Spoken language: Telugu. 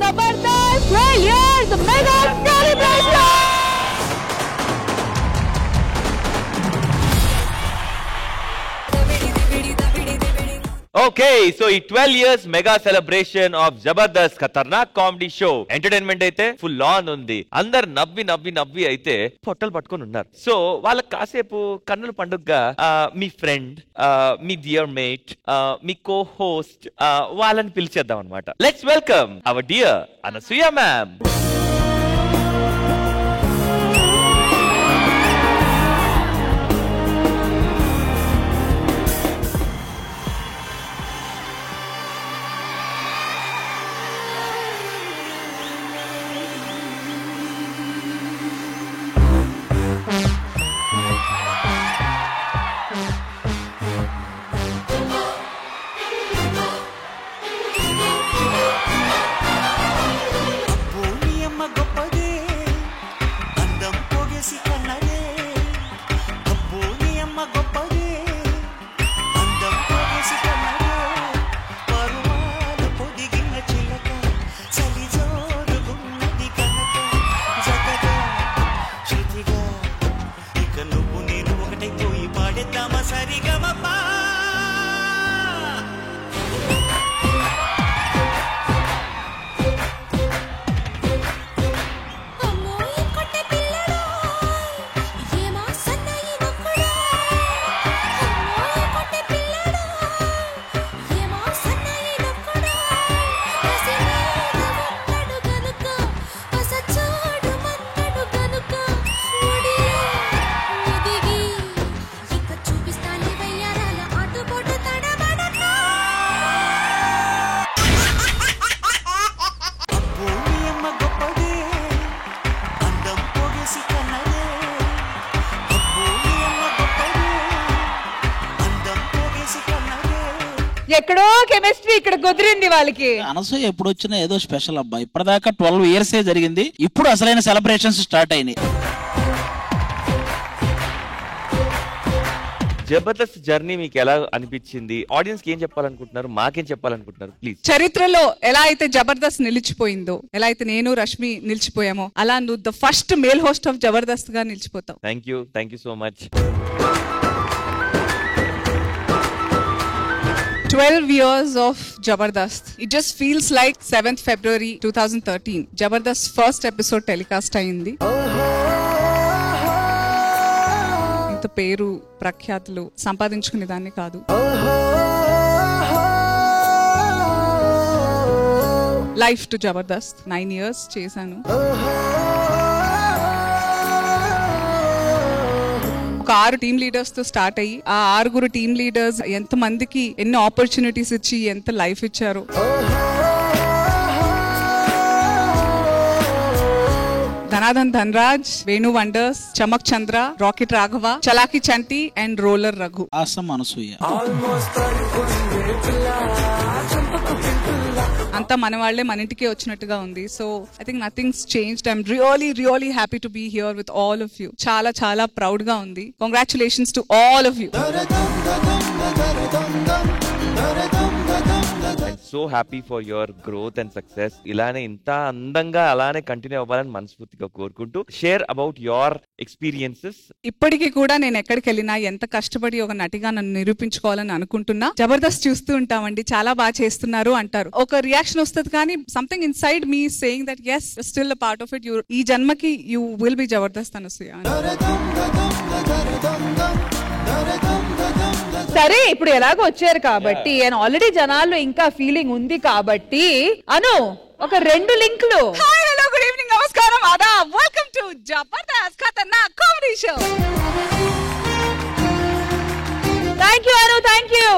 Zabardast 12 years mega celebration. Okay, so ఈ 12 years mega celebration of Zabardast Khatarnak comedy show entertainment అయితే ఫుల్ ఆన్ ఉంది. అందరు నవ్వి అయితే పొట్టలు పట్టుకొని ఉన్నారు. సో వాళ్ళకి కాసేపు కన్నుల పండుగగా మీ ఫ్రెండ్, మీ డియర్ మేట్, మీ కో హోస్ట్ వాళ్ళని పిలిచేద్దాం అనమాట. Let's welcome our dear Anasuya ma'am. ఎక్కడో కెమిస్ట్రీ ఇక్కడ కుదిరింది వాళ్ళకి. అనసూయ ఎప్పుడు వచ్చినా ఏదో స్పెషల్ అబ్బా. ఇప్పటిదాకా 12 years జరిగింది, ఇప్పుడు అసలైన సెలబ్రేషన్స్ స్టార్ట్ అయినాయి. జబర్దస్త్ జర్నీ మీకు ఎలా అనిపించింది? ఆడియన్స్ కి ఏం చెప్పాలనుకుంటున్నారు, మాకేం చెప్పాలనుకుంటున్నారు? ప్లీజ్. చరిత్రలో ఎలా అయితే జబర్దస్త్ నిలిచిపోయిందో, ఎలా అయితే నేను రష్మి నిలిచిపోయామో, అలా నువ్వు the first male host of Jabardasth గా నిలిచిపోతావు. Thank you so much. 12 years of Jabardast. It just feels like 7th February 2013. Jabardast first episode telecast అయింది. ఇంత పేరు ప్రఖ్యాతులు సంపాదించుకునే దాన్ని కాదు. లైఫ్ టు జబర్దస్త్ 9 years చేశాను. ఒక 6 టీమ్ లీడర్స్ తో స్టార్ట్ అయ్యి ఆ 6 టీమ్ లీడర్స్ ఎంత మందికి ఎన్ని ఆపర్చునిటీస్ ఇచ్చి ఎంత లైఫ్ ఇచ్చారు. Dhanadhan Dhanraj, Venu wonders, Chamak Chandra, rocket Raghava, Chalaki Chanti and roller Raghu. Awesome Anasuya అంతా మన వాళ్లే మన ఇంటికి వచ్చినట్టుగా ఉంది. So I think nothing's changed. I'm really happy to be here with all of you. చాలా ప్రౌడ్ గా ఉంది. Congratulations to all of you. So happy for your growth and success. ఇలానే ఇంత అందంగా అలానే కంటిన్యూ అవ్వాలని మనస్ఫూర్తిగా కోరుకుంటూ షేర్ అబౌట్ యువర్ ఎక్స్పీరియన్సెస్. ఇప్పటికీ కూడా నేను ఎక్కడికి వెళ్ళినా ఎంత కష్టపడి ఒక నటిగా నన్ను నిరూపించుకోవాలని అనుకుంటున్నా. జబర్దస్త్ చూస్తూ ఉంటామండి, చాలా బాగా చేస్తున్నారు అంటారు, ఒక రియాక్షన్ వస్తుంది, కానీ something in side me saying that yes still a part of it. ఈ జన్మకి you will be Jabardasth Anasuya. సరే, ఇప్పుడు ఎలాగో వచ్చారు కాబట్టి అండ్ ఆల్రెడీ జనాల్లో ఇంకా ఫీలింగ్ ఉంది కాబట్టి అను ఒక 2 లింకులు. హాయ్, హలో, గుడ్ ఈవినింగ్, నమస్కారం, Aadab, welcome to Jabardasth Khatarnak comedy show. Thank you Anu, thank you.